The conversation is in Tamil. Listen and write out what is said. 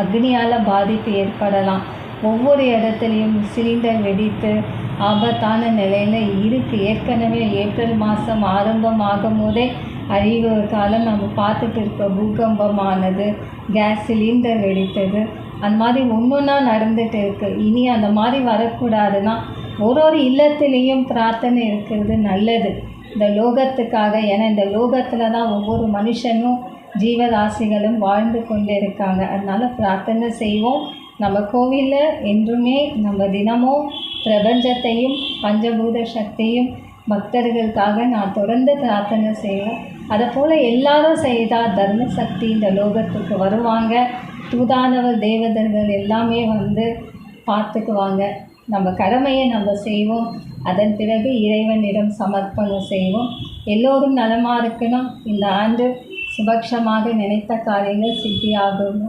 அக்னியால் பாதிப்பு ஏற்படலாம். ஒவ்வொரு இடத்துலையும் சிலிண்டர் வெடித்து ஆபத்தான நிலையில் இருக்குது. ஏற்கனவே ஏப்ரல் மாதம் ஆரம்பமாகும் போதே அழிவு காலம் நம்ம பார்த்துட்டு இருக்க பூகம்பமானது, கேஸ் சிலிண்டர் வெடித்தது, அந்த மாதிரி ஒன்றா நடந்துகிட்டு இருக்குது. இனி அந்த மாதிரி வரக்கூடாதுன்னா ஒரு இல்லத்துலேயும் பிரார்த்தனை இருக்கிறது நல்லது இந்த லோகத்துக்காக. ஏன்னா இந்த லோகத்தில் தான் ஒவ்வொரு மனுஷனும் ஜீவராசிகளும் வாழ்ந்து கொண்டு இருக்காங்க. அதனால் பிரார்த்தனை செய்வோம். நம்ம கோவிலில் என்றுமே நம்ம தினமும் பிரபஞ்சத்தையும் பஞ்சபூத சக்தியும் பக்தர்களுக்காக நான் தொடர்ந்து பிரார்த்தனை செய்வோம். அதை போல் எல்லாரும் செய்தால் தர்ம சக்தி இந்த லோகத்துக்கு வருவாங்க. தூதானவர் தேவதர்கள் எல்லாமே வந்து பார்த்துக்குவாங்க. நம்ம கடமையை நம்ம செய்வோம். அதன் பிறகு இறைவனிடம் சமர்ப்பணம் செய்வோம். எல்லோரும் நலமாக இருக்கணும். இந்த ஆண்டு சுபக்ஷமாக நினைத்த காரியங்கள் சித்தியாகும்.